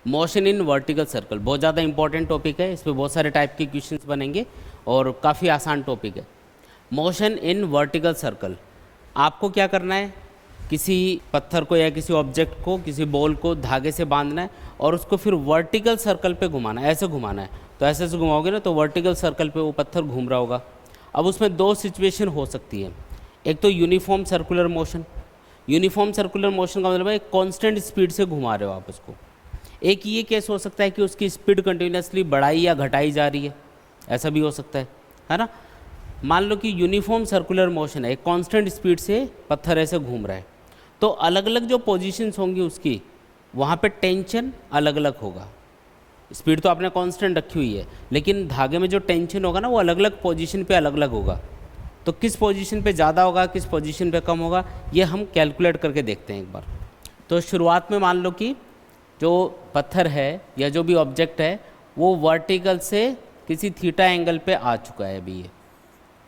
Motion in vertical circle बहुत ज़्यादा important topic है, इस पर बहुत सारे टाइप के क्वेश्चंस बनेंगे और काफ़ी आसान टॉपिक है। मोशन इन वर्टिकल सर्कल, आपको क्या करना है, किसी पत्थर को या किसी ऑब्जेक्ट को, किसी बॉल को धागे से बांधना है और उसको फिर वर्टिकल सर्कल पे घुमाना है, ऐसे घुमाना है। तो ऐसे से घुमाओगे ना तो वर्टिकल सर्कल पे वो पत्थर घूम रहा होगा। अब उसमें दो सिचुएशन हो सकती है, एक तो uniform circular motion. Uniform circular motion का मतलब है कांस्टेंट स्पीड से घुमा रहे हो आप उसको। एक ये केस हो सकता है कि उसकी स्पीड कंटिन्यूसली बढ़ाई या घटाई जा रही है, ऐसा भी हो सकता है ना। मान लो कि यूनिफॉर्म सर्कुलर मोशन है, एक कांस्टेंट स्पीड से पत्थर ऐसे घूम रहा है, तो अलग अलग जो पोजीशंस होंगी उसकी, वहाँ पे टेंशन अलग अलग होगा। स्पीड तो आपने कांस्टेंट रखी हुई है, लेकिन धागे में जो टेंशन होगा ना वो अलग अलग पोजीशन पे अलग अलग होगा। तो किस पोजीशन पे ज़्यादा होगा, किस पोजीशन पे कम होगा, ये हम कैलकुलेट करके देखते हैं एक बार। तो शुरुआत में मान लो कि जो पत्थर है या जो भी ऑब्जेक्ट है वो वर्टिकल से किसी थीटा एंगल पे आ चुका है अभी ये,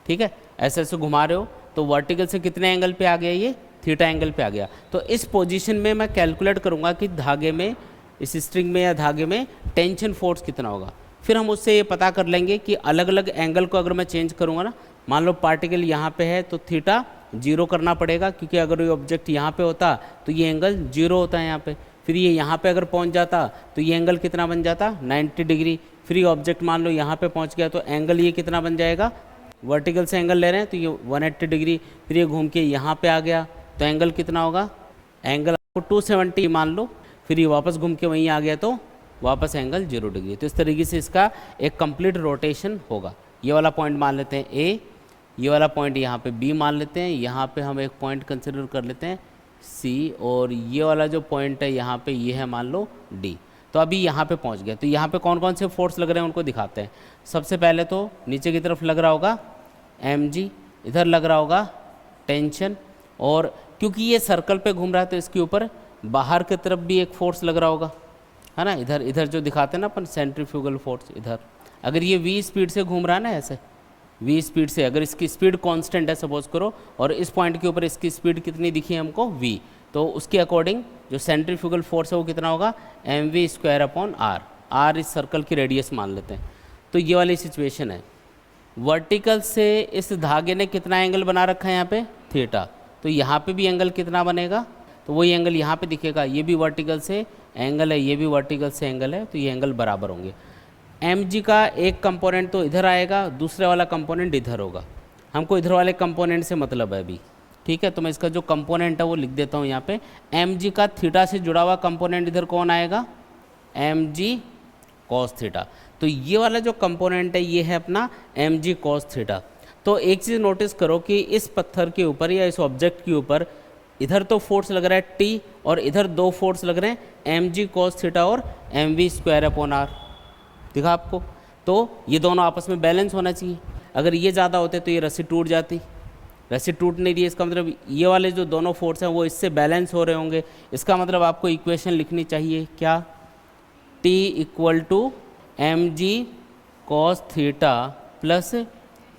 ठीक है। ऐसे ऐसे घुमा रहे हो तो वर्टिकल से कितने एंगल पे आ गया, ये थीटा एंगल पे आ गया। तो इस पोजीशन में मैं कैलकुलेट करूँगा कि धागे में, इस स्ट्रिंग में या धागे में टेंशन फोर्स कितना होगा। फिर हम उससे ये पता कर लेंगे कि अलग अलग एंगल को अगर मैं चेंज करूँगा ना, मान लो पार्टिकल यहाँ पे है तो थीटा 0 करना पड़ेगा, क्योंकि अगर ये ऑब्जेक्ट यहाँ पे होता तो ये एंगल 0 होता है यहाँ पे। फिर ये यहाँ पे अगर पहुँच जाता तो ये एंगल कितना बन जाता, 90 डिग्री। फिर ये ऑब्जेक्ट मान लो यहाँ पे पहुँच गया तो एंगल ये कितना बन जाएगा, वर्टिकल से एंगल ले रहे हैं तो ये 180 डिग्री। फिर ये घूम के यहाँ पे आ गया तो एंगल कितना होगा, एंगल आपको 270 मान लो। फिर ये वापस घूम के वहीं आ गया तो वापस एंगल 0 डिग्री। तो इस तरीके से इसका एक कंप्लीट रोटेशन होगा। ये वाला पॉइंट मान लेते हैं ए, ये वाला पॉइंट यहाँ पे बी मान लेते हैं, यहाँ पे हम एक पॉइंट कंसिडर कर लेते हैं सी, और ये वाला जो पॉइंट है यहाँ पे ये है मान लो डी। तो अभी यहाँ पे पहुँच गया। तो यहाँ पे कौन कौन से फोर्स लग रहे हैं उनको दिखाते हैं। सबसे पहले तो नीचे की तरफ लग रहा होगा mg, इधर लग रहा होगा टेंशन, और क्योंकि ये सर्कल पे घूम रहा है तो इसके ऊपर बाहर की तरफ भी एक फोर्स लग रहा होगा, है ना। इधर इधर जो दिखाते हैं ना अपन सेंट्रीफ्यूगल फोर्स, इधर अगर ये v स्पीड से घूम रहा है ना, ऐसे v स्पीड से, अगर इसकी स्पीड कांस्टेंट है सपोज करो, और इस पॉइंट के ऊपर इसकी स्पीड कितनी दिखी है हमको v, तो उसके अकॉर्डिंग जो सेंट्रीफ्यूगल फोर्स है वो कितना होगा, mv²/r। r इस सर्कल की रेडियस मान लेते हैं। तो ये वाली सिचुएशन है। वर्टिकल से इस धागे ने कितना एंगल बना रखा है यहाँ पे, थीटा। तो यहाँ पे भी एंगल कितना बनेगा, तो वही एंगल यहाँ पे दिखेगा। ये भी वर्टिकल से एंगल है, ये भी वर्टिकल से एंगल है, तो ये एंगल बराबर होंगे। mg का एक कंपोनेंट तो इधर आएगा, दूसरे वाला कंपोनेंट इधर होगा। हमको इधर वाले कंपोनेंट से मतलब है अभी, ठीक है। तो मैं इसका जो कंपोनेंट है वो लिख देता हूँ यहाँ पे। mg का थीटा से जुड़ा हुआ कंपोनेंट इधर कौन आएगा, mg cos थीटा। तो ये वाला जो कंपोनेंट है ये है अपना mg cos थीटा। तो एक चीज़ नोटिस करो कि इस पत्थर के ऊपर या इस ऑब्जेक्ट के ऊपर इधर तो फोर्स लग रहा है T, और इधर दो फोर्स लग रहे हैं mg cos थीटा और mv²/r, दिखा आपको। तो ये दोनों आपस में बैलेंस होना चाहिए। अगर ये ज़्यादा होते तो ये रस्सी टूट जाती, रस्सी टूट नहीं रही, इसका मतलब ये वाले जो दोनों फोर्स हैं वो इससे बैलेंस हो रहे होंगे। इसका मतलब आपको इक्वेशन लिखनी चाहिए क्या, T = mg cos theta plus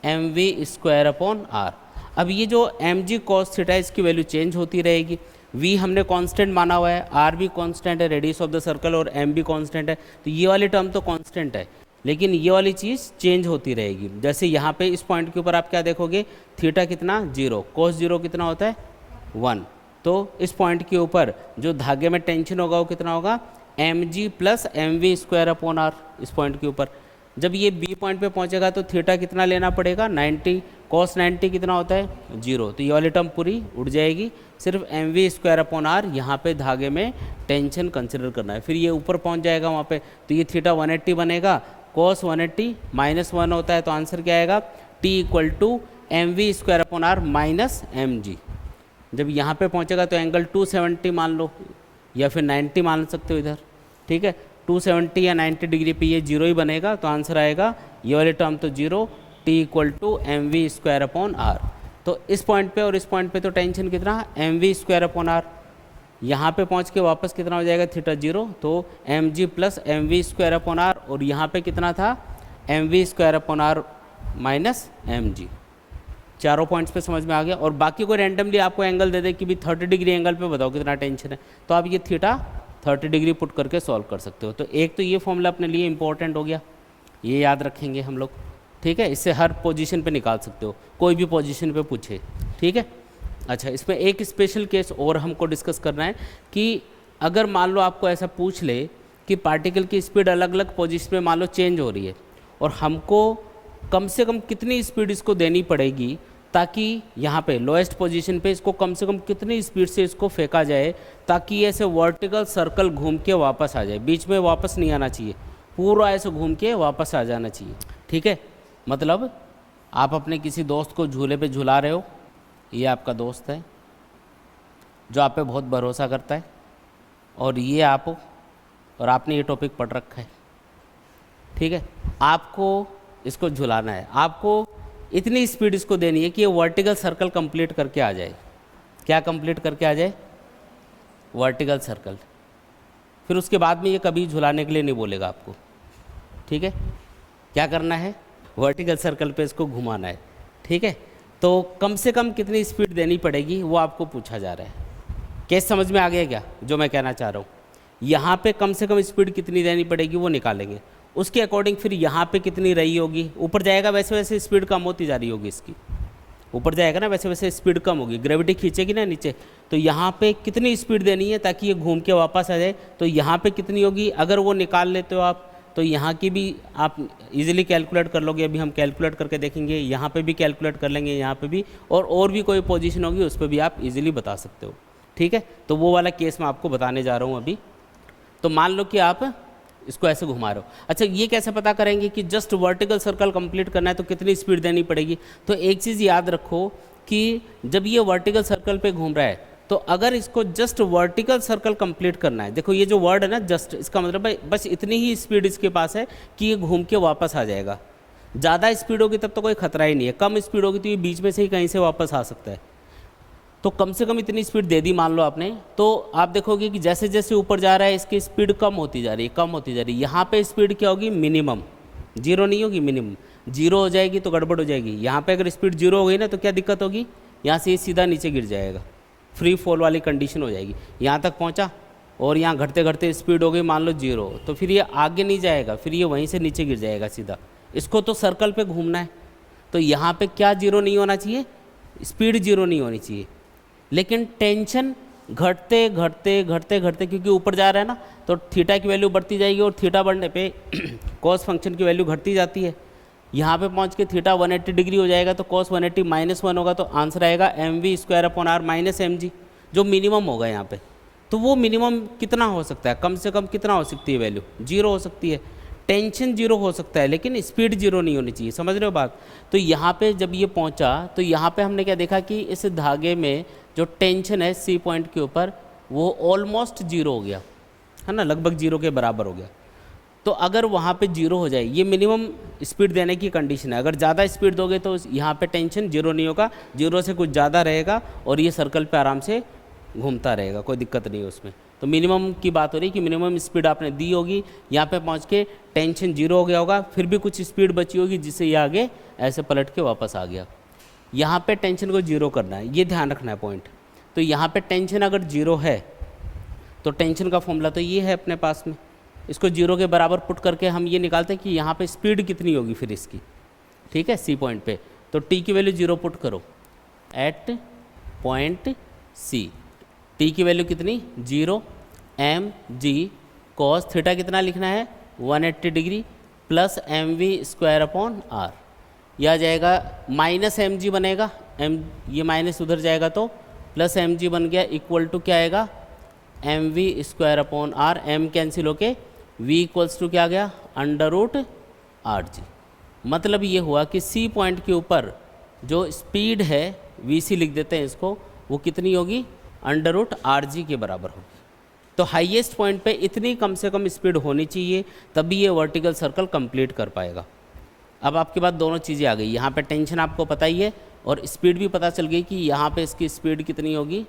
mv²/r। अब ये जो mg cos थीटा इसकी वैल्यू चेंज होती रहेगी। v हमने कांस्टेंट माना हुआ है, r भी कांस्टेंट है, रेडियस ऑफ द सर्कल, और m भी कांस्टेंट है। तो ये वाली टर्म तो कांस्टेंट है, लेकिन ये वाली चीज़ चेंज होती रहेगी। जैसे यहाँ पे इस पॉइंट के ऊपर आप क्या देखोगे, थीटा कितना 0, cos 0 कितना होता है 1। तो इस पॉइंट के ऊपर जो धागे में टेंशन होगा वो कितना होगा, mg + mv²/r। इस पॉइंट के ऊपर जब ये बी पॉइंट पे पहुंचेगा तो थीटा कितना लेना पड़ेगा, 90, cos 90 कितना होता है 0। तो ये वाली टर्म पूरी उड़ जाएगी, सिर्फ mv²/r यहाँ पे धागे में टेंशन कंसिडर करना है। फिर ये ऊपर पहुंच जाएगा वहाँ पे, तो ये थीटा 180 बनेगा, cos 180 -1 होता है, तो आंसर क्या आएगा, T = mv²/r - mg। जब यहाँ पे पहुँचेगा तो एंगल 270 मान लो, या फिर 90 मान सकते हो इधर, ठीक है। 270 या 90 डिग्री पे ये 0 ही बनेगा, तो आंसर आएगा ये वाली टर्म तो 0, T = mv²/r। तो इस पॉइंट पे और इस पॉइंट पे तो टेंशन कितना, mv²/r। यहाँ पे पहुँच के वापस कितना हो जाएगा, थीटा 0, तो mg + mv²/r, और यहाँ पे कितना था, mv²/r - mg। चारों पॉइंट्स पे समझ में आ गया। और बाकी को रैंडमली आपको एंगल दे दे कि भी 30 डिग्री एंगल पे बताओ कितना टेंशन है, तो आप ये थीटा 30 डिग्री पुट करके सॉल्व कर सकते हो। तो एक तो ये फॉर्मूला अपने लिए इंपॉर्टेंट हो गया, ये याद रखेंगे हम लोग, ठीक है। इससे हर पोजीशन पे निकाल सकते हो, कोई भी पोजीशन पे पूछे, ठीक है। अच्छा, इसमें एक स्पेशल केस और हमको डिस्कस करना है कि अगर मान लो आपको ऐसा पूछ ले कि पार्टिकल की स्पीड अलग अलग पोजीशन में मान लो चेंज हो रही है और हमको कम से कम कितनी स्पीड इसको देनी पड़ेगी ताकि यहाँ पे लोएस्ट पोजीशन पे इसको कम से कम कितनी स्पीड से इसको फेंका जाए ताकि ऐसे वर्टिकल सर्कल घूम के वापस आ जाए, बीच में वापस नहीं आना चाहिए, पूरा ऐसे घूम के वापस आ जाना चाहिए, ठीक है। मतलब आप अपने किसी दोस्त को झूले पे झुला रहे हो, ये आपका दोस्त है जो आप पे बहुत भरोसा करता है और ये आप हो और आपने ये टॉपिक पढ़ रखा है, ठीक है। आपको इसको झुलाना है, आपको इतनी स्पीड इसको देनी है कि ये वर्टिकल सर्कल कंप्लीट करके आ जाए। क्या कंप्लीट करके आ जाए? Vertical circle. फिर उसके बाद में ये कभी झुलाने के लिए नहीं बोलेगा आपको, ठीक है। क्या करना है? वर्टिकल सर्कल पे इसको घुमाना है, ठीक है। तो कम से कम कितनी स्पीड देनी पड़ेगी वो आपको पूछा जा रहा है। केस समझ में आ गया क्या जो मैं कहना चाह रहा हूँ? यहाँ पे कम से कम स्पीड कितनी देनी पड़ेगी वो निकालेंगे, उसके अकॉर्डिंग फिर यहाँ पे कितनी रही होगी, ऊपर जाएगा वैसे वैसे स्पीड कम होती जा रही होगी इसकी, ऊपर जाएगा ना वैसे वैसे स्पीड कम होगी, ग्रेविटी खींचेगी ना नीचे, तो यहाँ पे कितनी स्पीड देनी है ताकि ये घूम के वापस आ जाए, तो यहाँ पे कितनी होगी अगर वो निकाल लेते हो आप तो यहाँ की भी आप इजीली कैलकुलेट कर लोगे। अभी हम कैलकुलेट करके देखेंगे, यहाँ पे भी कैलकुलेट कर लेंगे, यहाँ पे भी, और भी कोई पोजीशन होगी उस पर भी आप इजीली बता सकते हो, ठीक है। तो वो वाला केस मैं आपको बताने जा रहा हूँ अभी। तो मान लो कि आप इसको ऐसे घुमा रहे हो। अच्छा, ये कैसे पता करेंगे कि जस्ट वर्टिकल सर्कल कंप्लीट करना है तो कितनी स्पीड देनी पड़ेगी? तो एक चीज़ याद रखो कि जब ये वर्टिकल सर्कल पे घूम रहा है तो अगर इसको जस्ट वर्टिकल सर्कल कंप्लीट करना है, देखो ये जो वर्ड है ना जस्ट, इसका मतलब है बस इतनी ही स्पीड इसके पास है कि ये घूम के वापस आ जाएगा। ज़्यादा स्पीड होगी तब तो कोई खतरा ही नहीं है, कम स्पीड होगी तो ये बीच में से ही कहीं से वापस आ सकता है। तो कम से कम इतनी स्पीड दे दी मान लो आपने, तो आप देखोगे कि जैसे जैसे ऊपर जा रहा है इसकी स्पीड कम होती जा रही है, कम होती जा रही है। यहाँ पे स्पीड क्या होगी? मिनिमम, जीरो नहीं होगी, मिनिमम। जीरो हो जाएगी तो गड़बड़ हो जाएगी। यहाँ पे अगर स्पीड जीरो हो गई ना तो क्या दिक्कत होगी? यहाँ से ये सीधा नीचे गिर जाएगा, फ्री फॉल वाली कंडीशन हो जाएगी। यहाँ तक पहुँचा और यहाँ घटते घटते स्पीड हो गई मान लो जीरो, तो फिर ये आगे नहीं जाएगा, फिर ये वहीं से नीचे गिर जाएगा सीधा। इसको तो सर्कल पे घूमना है, तो यहाँ पे क्या जीरो नहीं होना चाहिए? स्पीड जीरो नहीं होनी चाहिए। लेकिन टेंशन घटते घटते घटते घटते, क्योंकि ऊपर जा रहा है ना, तो थीटा की वैल्यू बढ़ती जाएगी और थीटा बढ़ने पे कॉस फंक्शन की वैल्यू घटती जाती है। यहाँ पे पहुँच के थीटा 180 डिग्री हो जाएगा तो कॉस 180 -1 होगा, तो आंसर आएगा mv² माइनस mg, जो मिनिमम होगा यहाँ पे। तो वो मिनिमम कितना हो सकता है? कम से कम कितना हो सकती है वैल्यू? जीरो हो सकती है। टेंशन जीरो हो सकता है लेकिन स्पीड जीरो नहीं होनी चाहिए, समझ रहे हो बात? तो यहाँ पे जब ये पहुँचा तो यहाँ पे हमने क्या देखा कि इस धागे में जो टेंशन है सी पॉइंट के ऊपर वो ऑलमोस्ट जीरो हो गया, है ना, लगभग जीरो के बराबर हो गया। तो अगर वहाँ पे जीरो हो जाए, ये मिनिमम स्पीड देने की कंडीशन है। अगर ज़्यादा स्पीड दोगे तो यहाँ पे टेंशन जीरो नहीं होगा, जीरो से कुछ ज़्यादा रहेगा और ये सर्कल पे आराम से घूमता रहेगा, कोई दिक्कत नहीं है उसमें। तो मिनिमम की बात हो रही है कि मिनिमम स्पीड आपने दी होगी, यहाँ पे पहुँच के टेंशन जीरो हो गया होगा, फिर भी कुछ स्पीड बची होगी जिससे ये आगे ऐसे पलट के वापस आ गया। यहाँ पे टेंशन को जीरो करना है, ये ध्यान रखना है पॉइंट। तो यहाँ पे टेंशन अगर जीरो है तो टेंशन का फॉर्मूला तो ये है अपने पास में, इसको जीरो के बराबर पुट करके हम ये निकालते हैं कि यहाँ पे स्पीड कितनी होगी फिर इसकी, ठीक है, सी पॉइंट पे। तो टी की वैल्यू जीरो पुट करो एट पॉइंट सी, टी की वैल्यू कितनी? Zero, M G cos theta कितना लिखना है? 180 डिग्री प्लस mv²/r, यह आ जाएगा माइनस mg बनेगा, ये माइनस उधर जाएगा तो प्लस mg बन गया, इक्वल टू क्या आएगा? mv²/r, m कैंसिल होके v इक्वल्स टू क्या आ गया? √rg। मतलब ये हुआ कि सी पॉइंट के ऊपर जो स्पीड है vc लिख देते हैं इसको, वो कितनी होगी? √rg के बराबर होगी। तो हाईएस्ट पॉइंट पे इतनी कम से कम स्पीड होनी चाहिए, तभी ये वर्टिकल सर्कल कंप्लीट कर पाएगा। अब आपके पास दोनों चीज़ें आ गई, यहाँ पे टेंशन आपको पता ही है और स्पीड भी पता चल गई कि यहाँ पे इसकी स्पीड कितनी होगी?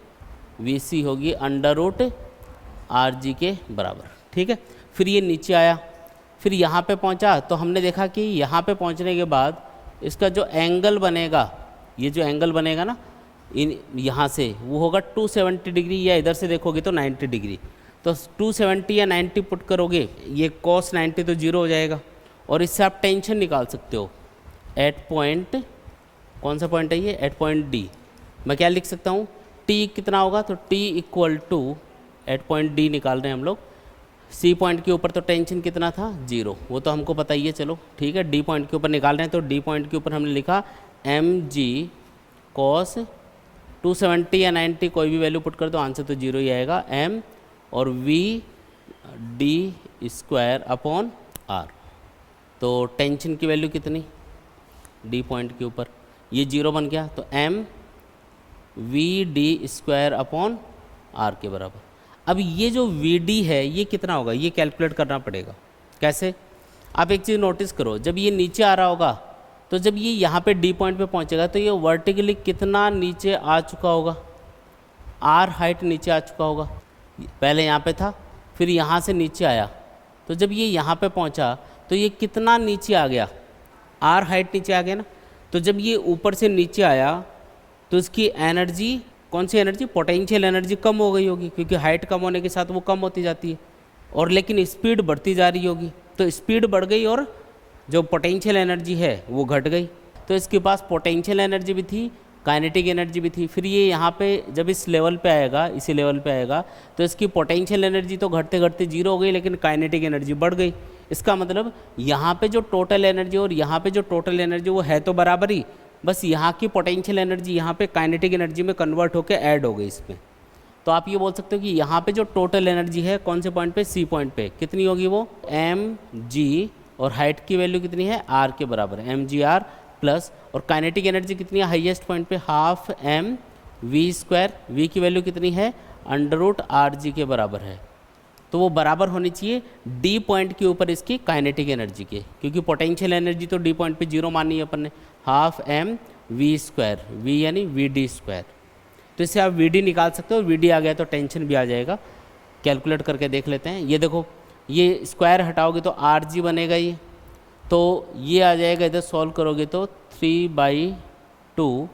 vc होगी √rg के बराबर, ठीक है। फिर ये नीचे आया, फिर यहाँ पे पहुँचा तो हमने देखा कि यहाँ पे पहुँचने के बाद इसका जो एंगल बनेगा, ये जो एंगल बनेगा ना यहाँ से, वो होगा 270 डिग्री, या इधर से देखोगे तो 90 डिग्री। तो 270 या 90 पुट करोगे, ये cos 90 तो जीरो हो जाएगा, और इससे आप टेंशन निकाल सकते हो एट पॉइंट, कौन सा पॉइंट है ये, एट पॉइंट डी। मैं क्या लिख सकता हूँ, टी कितना होगा, तो T equal to at point D निकाल रहे हैं हम लोग, सी पॉइंट के ऊपर तो टेंशन कितना था, जीरो, वो तो हमको पता ही है, चलो ठीक है। डी पॉइंट के ऊपर निकाल रहे हैं, तो डी पॉइंट के ऊपर हमने लिखा एम जी कॉस 270 या 90 कोई भी वैल्यू पुट कर दो, आंसर तो जीरो ही आएगा, एम और V D square upon R. तो टेंशन की वैल्यू कितनी, डी पॉइंट के ऊपर ये जीरो बन गया, तो M V D square upon R के बराबर। अब ये जो वी डी है ये कितना होगा, ये कैलकुलेट करना पड़ेगा। कैसे, आप एक चीज़ नोटिस करो, जब ये नीचे आ रहा होगा, तो जब ये यहाँ पे डी पॉइंट पे पहुँचेगा तो ये वर्टिकली कितना नीचे आ चुका होगा, आर हाइट नीचे आ चुका होगा। पहले यहाँ पे था, फिर यहाँ से नीचे आया, तो जब ये यहाँ पे पहुँचा तो ये कितना नीचे आ गया, आर हाइट नीचे आ गया ना। तो जब ये ऊपर से नीचे आया तो इसकी एनर्जी, कौन सी एनर्जी, पोटेंशियल एनर्जी कम हो गई होगी, क्योंकि हाइट कम होने के साथ वो कम होती जाती है, और लेकिन स्पीड बढ़ती जा रही होगी, तो स्पीड बढ़ गई और जो पोटेंशियल एनर्जी है वो घट गई। तो इसके पास पोटेंशियल एनर्जी भी थी, काइनेटिक एनर्जी भी थी। फिर ये यहाँ पे जब इस लेवल पे आएगा, इसी लेवल पे आएगा, तो इसकी पोटेंशियल एनर्जी तो घटते घटते जीरो हो गई, लेकिन काइनेटिक एनर्जी बढ़ गई। इसका मतलब यहाँ पे जो टोटल एनर्जी और यहाँ पे जो टोटल एनर्जी वो है तो बराबर ही, बस यहाँ की पोटेंशियल एनर्जी यहाँ पे काइनेटिक एनर्जी में कन्वर्ट होकर ऐड हो गई इसमें। तो आप ये बोल सकते हो कि यहाँ पे जो टोटल एनर्जी है कौन से पॉइंट पे, सी पॉइंट पे, कितनी होगी वो, एम जी, और हाइट की वैल्यू कितनी है, आर के बराबर है, एम जी आर प्लस, और काइनेटिक एनर्जी कितनी है हाईएस्ट पॉइंट पे, half M V square, V की वैल्यू कितनी है, अंडर रूट आर जी के बराबर है। तो वो बराबर होनी चाहिए डी पॉइंट के ऊपर इसकी काइनेटिक एनर्जी के, क्योंकि पोटेंशियल एनर्जी तो डी पॉइंट पे जीरो मानी है अपन ने, half M V square, V यानी वी डी स्क्वायर। तो इससे आप वी डी निकाल सकते हो, वी डी आ गया तो टेंशन भी आ जाएगा। कैलकुलेट करके देख लेते हैं। ये देखो, ये स्क्वायर हटाओगे तो आर जी बनेगा, ये तो ये आ जाएगा, इधर सॉल्व करोगे तो 3/2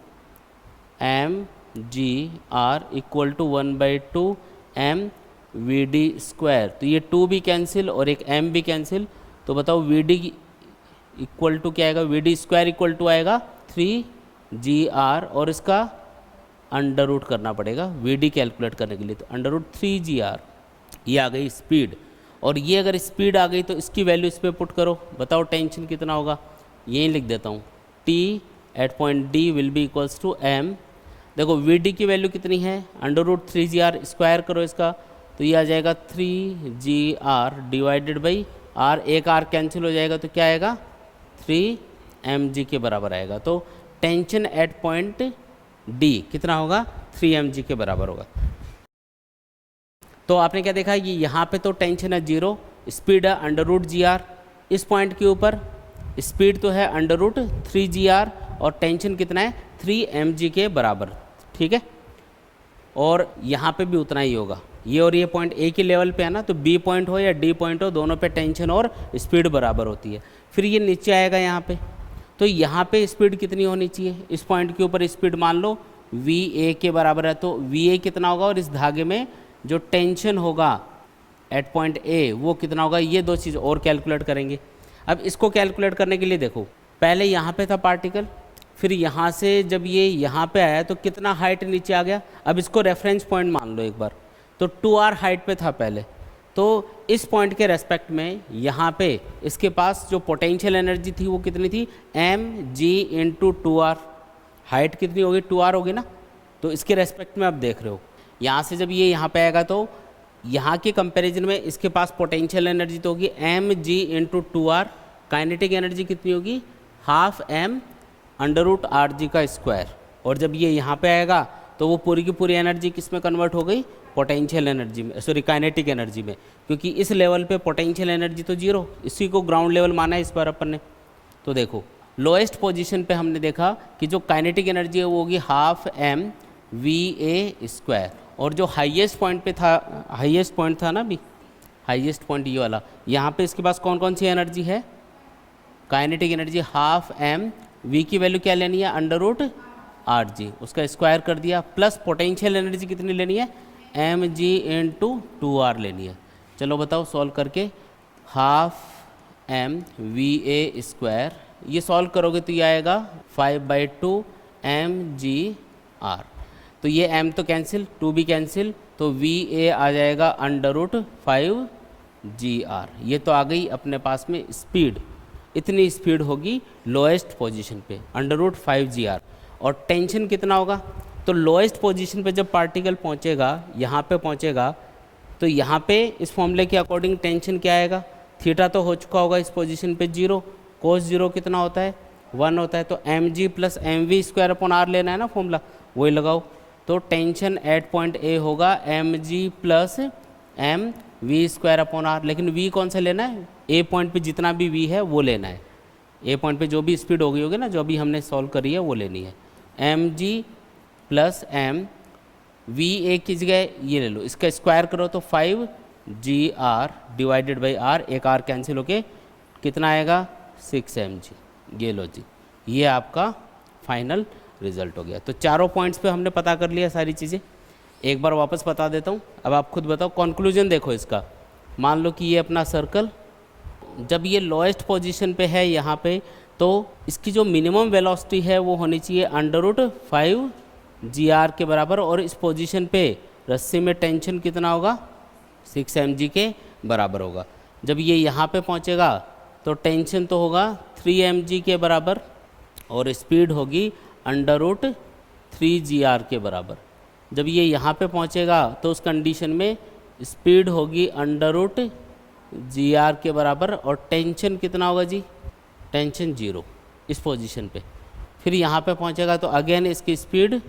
M G R equal to 1/2 M V D square. तो ये 2 भी कैंसिल और एक m भी कैंसिल, तो बताओ वी डी इक्वल टू क्या आएगा, V D square equal to आएगा 3GR, और इसका अंडर रूट करना पड़ेगा वी डी कैलकुलेट करने के लिए, तो अंडर रूट 3GR। ये आ गई स्पीड, और ये अगर स्पीड आ गई तो इसकी वैल्यू इस पर पुट करो, बताओ टेंशन कितना होगा, यही लिख देता हूँ, T at point D will be equals to M। देखो वी डी की वैल्यू कितनी है, अंडर रूट 3GR, स्क्वायर करो इसका, तो ये आ जाएगा 3GR डिवाइडेड बाई R, एक R कैंसिल हो जाएगा, तो क्या आएगा 3mg के बराबर आएगा। तो टेंशन एट पॉइंट D कितना होगा, 3mg के बराबर होगा। तो आपने क्या देखा, ये यहाँ पे तो टेंशन है जीरो, स्पीड है अंडर रूट GR, इस पॉइंट के ऊपर स्पीड तो है अंडर रूट 3GR, और टेंशन कितना है 3mg के बराबर, ठीक है। और यहाँ पे भी उतना ही होगा, ये और ये पॉइंट एक ही लेवल पे है ना, तो बी पॉइंट हो या डी पॉइंट हो, दोनों पे टेंशन और स्पीड बराबर होती है। फिर ये नीचे आएगा यहाँ पे, तो यहाँ पे स्पीड कितनी होनी चाहिए, इस पॉइंट के ऊपर स्पीड मान लो VA के बराबर है, तो VA कितना होगा, और इस धागे में जो टेंशन होगा एट पॉइंट A वो कितना होगा, ये दो चीज़ और कैलकुलेट करेंगे। अब इसको कैलकुलेट करने के लिए देखो, पहले यहाँ पे था पार्टिकल, फिर यहाँ से जब ये यहाँ पे आया तो कितना हाइट नीचे आ गया। अब इसको रेफरेंस पॉइंट मान लो एक बार, तो 2r हाइट पे था पहले, तो इस पॉइंट के रेस्पेक्ट में यहाँ पे इसके पास जो पोटेंशियल एनर्जी थी वो कितनी थी, mg इंटू 2r, हाइट कितनी होगी 2r होगी ना। तो इसके रेस्पेक्ट में आप देख रहे हो, यहाँ से जब ये यहाँ पे आएगा तो यहाँ के कंपैरिजन में इसके पास पोटेंशियल एनर्जी तो होगी mg into 2r, kinetic energy कितनी होगी, half m under root R G का स्क्वायर। और जब ये यहाँ पे आएगा तो वो पूरी की पूरी एनर्जी किस में कन्वर्ट हो गई, पोटेंशियल एनर्जी में, सॉरी काइनेटिक एनर्जी में, क्योंकि इस लेवल पे पोटेंशियल एनर्जी तो जीरो, इसी को ग्राउंड लेवल माना है इस बार अपन ने। तो देखो लोएस्ट पोजीशन पे हमने देखा कि जो काइनेटिक एनर्जी है वो होगी हाफ m VA स्क्वायर, और जो हाईएस्ट पॉइंट पे था, हाईएस्ट पॉइंट था ना भी, हाईएस्ट पॉइंट ये वाला, यहाँ पे इसके पास कौन कौन सी एनर्जी है, kinetic energy half m, V की वैल्यू क्या लेनी है, अंडर रूट आर जी, उसका स्क्वायर कर दिया, प्लस पोटेंशियल एनर्जी कितनी लेनी है एम जी इंटू 2R लेनी है। चलो बताओ सॉल्व करके, half M V A square, ये सॉल्व करोगे तो ये आएगा 5/2 एम जी आर। तो ये m तो कैंसिल, 2 भी कैंसिल, तो वी ए आ जाएगा √5 जी आर। ये तो आ गई अपने पास में स्पीड, इतनी स्पीड होगी लोएस्ट पोजीशन पे √5 जी आर। और टेंशन कितना होगा, तो लोएस्ट पोजीशन पे जब पार्टिकल पहुंचेगा, यहाँ पे पहुंचेगा, तो यहाँ पे इस फॉर्मूले के अकॉर्डिंग टेंशन क्या आएगा, थीटा तो हो चुका होगा इस पोजीशन पे 0, कोस 0 कितना होता है 1 होता है, तो M G plus M V square upon R लेना है ना फॉर्मूला, वही लगाओ। तो टेंशन एट पॉइंट ए होगा M G plus M V square upon R. लेकिन वी कौन सा लेना है, ए पॉइंट पे जितना भी वी है वो लेना है, ए पॉइंट पे जो भी स्पीड हो गई होगी ना, जो अभी हमने सॉल्व करी है वो लेनी है। M G plus M V A की जगह ये ले लो, इसका स्क्वायर करो तो 5 जी आर डिवाइडेड बाई आर, एक आर कैंसिल होके कितना आएगा 6 एम जी। ये लो जी, ये आपका फाइनल रिजल्ट हो गया। तो चारों पॉइंट्स पे हमने पता कर लिया सारी चीज़ें। एक बार वापस बता देता हूँ, अब आप खुद बताओ कंक्लूजन देखो इसका। मान लो कि ये अपना सर्कल जब ये लोएस्ट पोजीशन पे है यहाँ पे, तो इसकी जो मिनिमम वेलोसिटी है वो होनी चाहिए √5 जी आर के बराबर, और इस पोजीशन पे रस्सी में टेंशन कितना होगा 6 एम जी के बराबर होगा। जब ये यहाँ पे पहुँचेगा तो टेंशन तो होगा 3 एम जी के बराबर, और स्पीड होगी √3 जी आर के बराबर। जब ये यहाँ पे पहुँचेगा तो उस कंडीशन में स्पीड होगी √जी आर के बराबर, और टेंशन कितना होगा जी, टेंशन 0 इस पोजीशन पे। फिर यहाँ पे पहुँचेगा तो अगेन इसकी स्पीड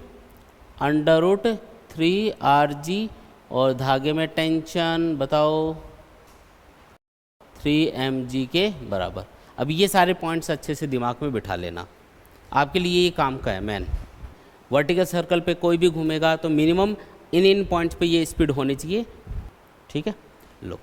√3 आर जी, और धागे में टेंशन बताओ 3 एम जी के बराबर। अब ये सारे पॉइंट्स अच्छे से दिमाग में बिठा लेना, आपके लिए ये काम का है मैन। वर्टिकल सर्कल पे कोई भी घूमेगा तो मिनिमम इन पॉइंट्स पे ये स्पीड होनी चाहिए, ठीक है। लो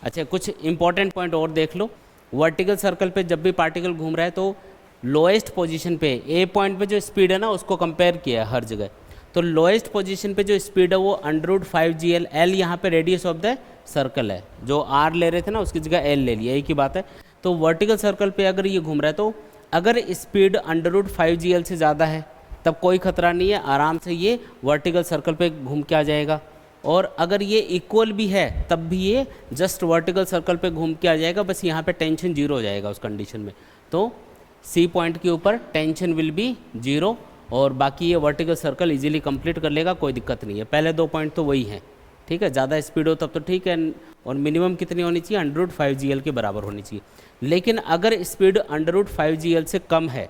अच्छा, कुछ इंपॉर्टेंट पॉइंट और देख लो। वर्टिकल सर्कल पे जब भी पार्टिकल घूम रहा है तो लोएस्ट पोजीशन पे ए पॉइंट पे जो स्पीड है ना उसको कंपेयर किया है हर जगह। तो लोएस्ट पोजीशन पे जो स्पीड है वो √5 जी एल, एल यहाँ पे रेडियस ऑफ द सर्कल है, जो आर ले रहे थे ना उसकी जगह एल ले लिया, एक ही बात है। तो वर्टिकल सर्कल पे अगर ये घूम रहा है तो अगर स्पीड √5 जी एल से ज़्यादा है तब कोई खतरा नहीं है, आराम से ये वर्टिकल सर्कल पे घूम के आ जाएगा। और अगर ये इक्वल भी है तब भी ये जस्ट वर्टिकल सर्कल पे घूम के आ जाएगा, बस यहाँ पे टेंशन 0 हो जाएगा उस कंडीशन में। तो सी पॉइंट के ऊपर टेंशन विल बी 0, और बाकी ये वर्टिकल सर्कल इजीली कंप्लीट कर लेगा, कोई दिक्कत नहीं है। पहले 2 पॉइंट तो वही हैं, ठीक है। ज़्यादा स्पीड हो तब तो ठीक है, और मिनिमम कितनी होनी चाहिए √5 जी एल के बराबर होनी चाहिए। लेकिन अगर स्पीड √5 जी एल से कम है,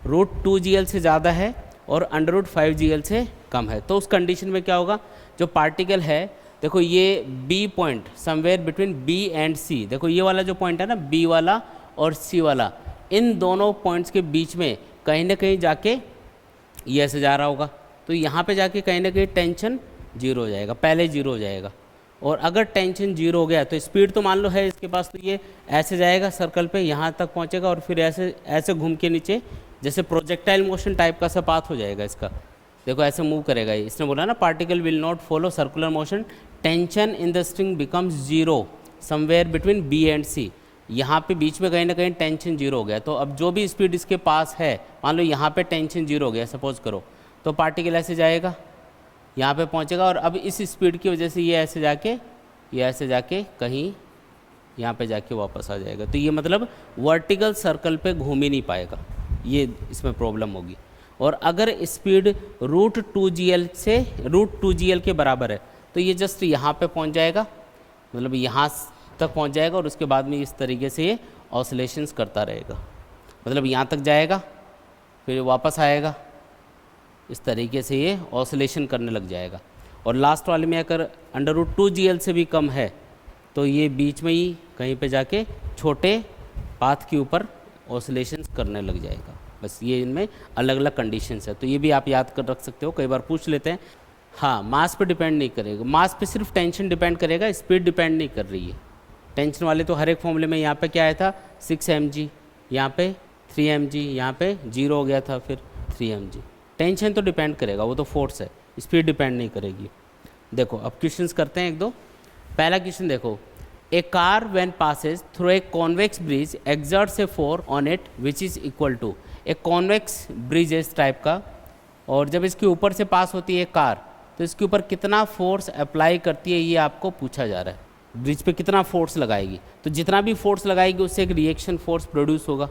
√2 जी एल से ज़्यादा है और √5 जी एल से कम है, तो उस कंडीशन में क्या होगा, जो पार्टिकल है देखो ये B point somewhere between B and C, देखो ये वाला जो पॉइंट है ना बी वाला और सी वाला, इन दोनों पॉइंट्स के बीच में कहीं ना कहीं जाके ये ऐसे जा रहा होगा, तो यहाँ पे जाके कहीं ना कहीं टेंशन 0 हो जाएगा, पहले 0 हो जाएगा। और अगर टेंशन 0 हो गया तो स्पीड तो मान लो है इसके पास, तो ये ऐसे जाएगा सर्कल पे, यहाँ तक पहुँचेगा और फिर ऐसे ऐसे घूम के नीचे जैसे प्रोजेक्टाइल मोशन टाइप का सा पाथ हो जाएगा इसका। देखो ऐसे मूव करेगा ये, इसने बोला ना particle will not follow circular motion, tension in the string becomes 0 somewhere between B and C. यहाँ पे बीच में कहीं ना कहीं टेंशन 0 हो गया, तो अब जो भी स्पीड इसके पास है, मान लो यहाँ पे टेंशन 0 हो गया सपोज करो, तो पार्टिकल ऐसे जाएगा, यहाँ पे पहुँचेगा, और अब इस स्पीड की वजह से ये ऐसे जाके कहीं यहाँ पे जाके वापस आ जाएगा। तो ये मतलब वर्टिकल सर्कल पे घूम ही नहीं पाएगा, ये इसमें प्रॉब्लम होगी। और अगर स्पीड √2 जी एल के बराबर है तो ये जस्ट यहाँ पे पहुँच जाएगा, मतलब यहाँ तक पहुँच जाएगा, और उसके बाद में इस तरीके से ये ऑसिलेशंस करता रहेगा, मतलब यहाँ तक जाएगा फिर वापस आएगा, इस तरीके से ये ऑसिलेशन करने लग जाएगा। और लास्ट वाले में अगर √2 जी एल से भी कम है तो ये बीच में ही कहीं पे जाके छोटे पाथ के ऊपर ऑसिलेशंस करने लग जाएगा। बस ये इनमें अलग अलग कंडीशंस है, तो ये भी आप याद कर रख सकते हो, कई बार पूछ लेते हैं। हाँ, मास पे डिपेंड नहीं करेगा, मास पे सिर्फ टेंशन डिपेंड करेगा, स्पीड डिपेंड नहीं कर रही है। टेंशन वाले तो हर एक फॉर्मूले में यहाँ पे क्या आया था 6 mg, यहाँ पे 3 mg, यहाँ पे 0 हो गया था फिर 3 mg। टेंशन तो डिपेंड करेगा, वो तो फोर्स है, स्पीड डिपेंड नहीं करेगी। देखो अब क्वेश्चंस करते हैं एक दो। पहला क्वेश्चन देखो, a car when passes through a convex bridge exerts a force on it which is equal to, एक कॉन्वेक्स ब्रिज है इस टाइप का, और जब इसके ऊपर से पास होती है कार तो इसके ऊपर कितना फोर्स अप्लाई करती है ये आपको पूछा जा रहा है। ब्रिज पे कितना फोर्स लगाएगी, तो जितना भी फोर्स लगाएगी उससे एक रिएक्शन फोर्स प्रोड्यूस होगा।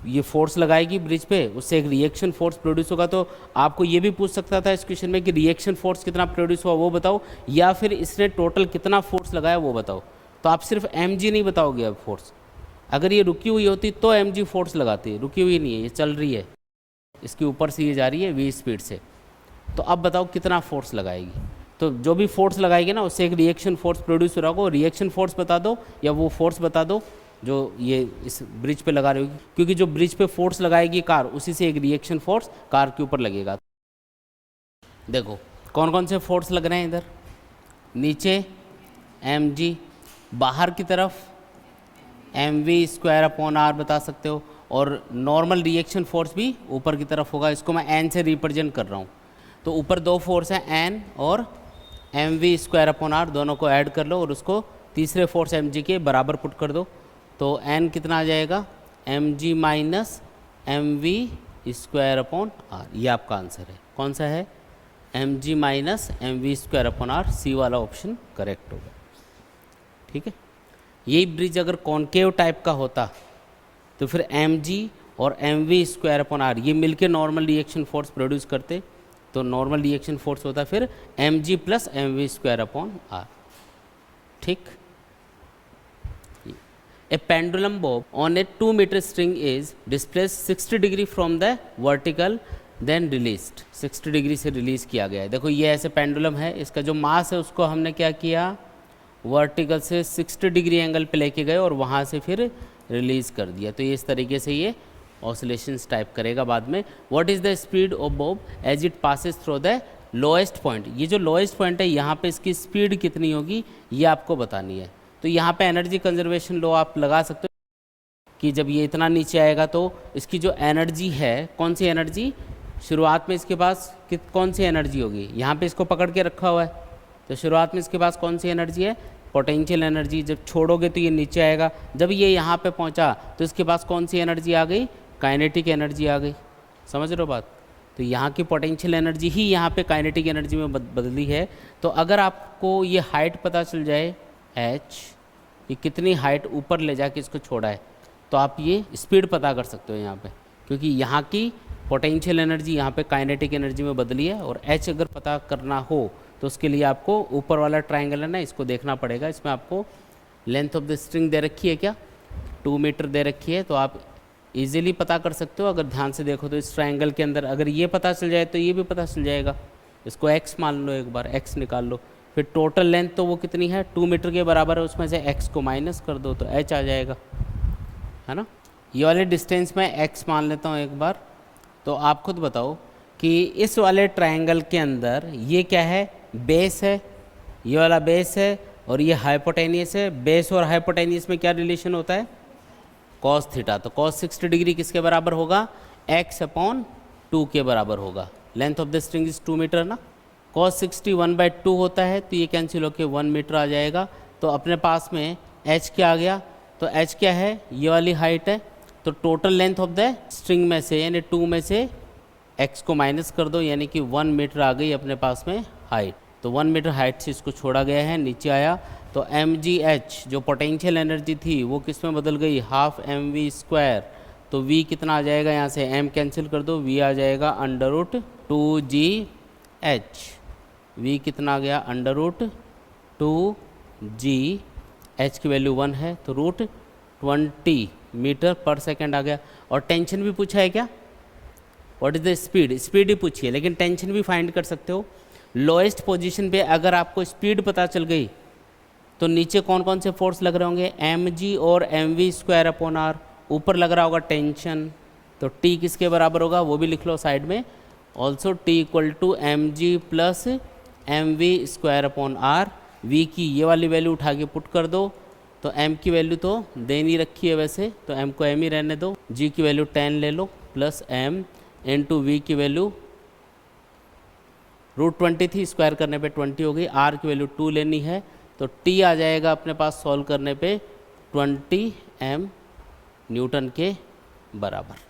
ये फोर्स लगाएगी ब्रिज पे, उससे एक रिएक्शन फोर्स प्रोड्यूस होगा। तो आपको ये भी पूछ सकता था इस क्वेश्चन में कि रिएक्शन फोर्स कितना प्रोड्यूस हुआ वो बताओ, या फिर इसने टोटल कितना फोर्स लगाया वो बताओ। तो आप सिर्फ mg नहीं बताओगे अब फोर्स। अगर ये रुकी हुई होती तो mg फोर्स लगाती, रुकी हुई नहीं है, ये चल रही है, इसके ऊपर से ये जा रही है v स्पीड से। तो अब बताओ कितना फोर्स लगाएगी। तो जो भी फोर्स लगाएगी ना उससे एक रिएक्शन फोर्स प्रोड्यूस हो रहा होगा। रिएक्शन फोर्स बता दो या वो फोर्स बता दो जो ये इस ब्रिज पे लगा रही होगी, क्योंकि जो ब्रिज पे फोर्स लगाएगी कार उसी से एक रिएक्शन फोर्स कार के ऊपर लगेगा। देखो कौन कौन से फोर्स लग रहे हैं इधर, नीचे mg, बाहर की तरफ mv² बता सकते हो, और नॉर्मल रिएक्शन फोर्स भी ऊपर की तरफ होगा। इसको मैं n से रिप्रेजेंट कर रहा हूँ। तो ऊपर दो फोर्स हैं n और mv² दोनों को ऐड कर लो और उसको तीसरे फोर्स mg के बराबर पुट कर दो। तो n कितना आ जाएगा, mg माइनस mv², ये आपका आंसर है। कौन सा है, mg माइनस mv², सी वाला ऑप्शन करेक्ट होगा। ठीक है, यही ब्रिज अगर कॉन्केव टाइप का होता तो फिर mg और mv² ये मिलके नॉर्मल रिएक्शन फोर्स प्रोड्यूस करते, तो नॉर्मल रिएक्शन फोर्स होता फिर mg प्लस mv²। ठीक, a pendulum bob on a 2 metre string is displace 60 degree from the vertical then released, 60 degree से रिलीज किया गया है। देखो ये ऐसे पेंडुलम है, इसका जो मास है उसको हमने क्या किया, वर्टिकल से 60 डिग्री एंगल पे लेके गए और वहाँ से फिर रिलीज़ कर दिया। तो ये इस तरीके से ये ऑसिलेशंस टाइप करेगा बाद में। What is the speed of bob as it passes through the lowest point, ये जो लोएस्ट पॉइंट है यहाँ पे इसकी स्पीड कितनी होगी ये आपको बतानी है। तो यहाँ पे एनर्जी कंजर्वेशन लॉ आप लगा सकते हो कि जब ये इतना नीचे आएगा तो इसकी जो एनर्जी है, कौन सी एनर्जी, शुरुआत में इसके पास कौन सी एनर्जी होगी, यहाँ पे इसको पकड़ के रखा हुआ है तो शुरुआत में इसके पास कौन सी एनर्जी है, पोटेंशियल एनर्जी। जब छोड़ोगे तो ये नीचे आएगा, जब ये यहाँ पे पहुँचा तो इसके पास कौन सी एनर्जी आ गई, काइनेटिक एनर्जी आ गई। समझ रहे हो बात, तो यहाँ की पोटेंशियल एनर्जी ही यहाँ पे काइनेटिक एनर्जी में बदली है। तो अगर आपको ये हाइट पता चल जाए h, ये कितनी हाइट ऊपर ले जाके इसको छोड़ा है, तो आप ये स्पीड पता कर सकते हो यहाँ पे, क्योंकि यहाँ की पोटेंशियल एनर्जी यहाँ पे काइनेटिक एनर्जी में बदली है। और h अगर पता करना हो तो उसके लिए आपको ऊपर वाला ट्राइंगल है ना, इसको देखना पड़ेगा। इसमें आपको लेंथ ऑफ द स्ट्रिंग दे रखी है क्या, 2 मीटर दे रखी है, तो आप इजीली पता कर सकते हो। अगर ध्यान से देखो तो इस ट्राइंगल के अंदर अगर ये पता चल जाए तो ये भी पता चल जाएगा। इसको x मान लो, एक बार x निकाल लो, फिर टोटल लेंथ तो वो कितनी है 2 मीटर के बराबर है, उसमें से x को माइनस कर दो तो h आ जाएगा, है ना। ये वाले डिस्टेंस में x मान लेता हूँ एक बार। तो आप खुद बताओ कि इस वाले ट्राइंगल के अंदर ये क्या है, बेस है, ये वाला बेस है और ये हाइपोटेनियस है। बेस और हाइपोटेनियस में क्या रिलेशन होता है, कॉस थीटा। तो कॉस 60 डिग्री किसके बराबर होगा, x/2 के बराबर होगा। Length of the string is 2 metre ना, कॉस 60 1/2 होता है, तो ये कैंसिल होकर 1 मीटर आ जाएगा। तो अपने पास में h क्या आ गया, तो h क्या है, ये वाली हाइट है। तो total length of the string में से यानी 2 में से x को माइनस कर दो, यानी कि 1 मीटर आ गई अपने पास में हाइट। तो 1 मीटर हाइट से इसको छोड़ा गया है, नीचे आया। तो mgh जो पोटेंशियल एनर्जी थी वो किस में बदल गई, हाफ mv²। तो v कितना आ जाएगा, यहाँ से m कैंसिल कर दो, v आ जाएगा √2gh। v कितना आ गया, √2g, h की वैल्यू 1 है तो √20 मीटर पर सेकेंड आ गया। और टेंशन भी पूछा है क्या, what is the speed, speed ही पूछी है, लेकिन टेंशन भी फाइंड कर सकते हो। लोएस्ट पोजीशन पे अगर आपको स्पीड पता चल गई तो नीचे कौन कौन से फोर्स लग रहे होंगे, mg और mv²/r। ऊपर लग रहा होगा टेंशन, तो t किसके बराबर होगा वो भी लिख लो साइड में, also t = mg plus mv²/r। v की ये वाली वैल्यू उठा के पुट कर दो, तो m की वैल्यू तो दे नहीं रखी है वैसे, तो m को m ही रहने दो। g की वैल्यू 10 ले लो प्लस m इंटू v की वैल्यू √20 थी, स्क्वायर करने पे 20 हो गई, r की वैल्यू 2 लेनी है तो t आ जाएगा अपने पास सॉल्व करने पे 20 m न्यूटन के बराबर।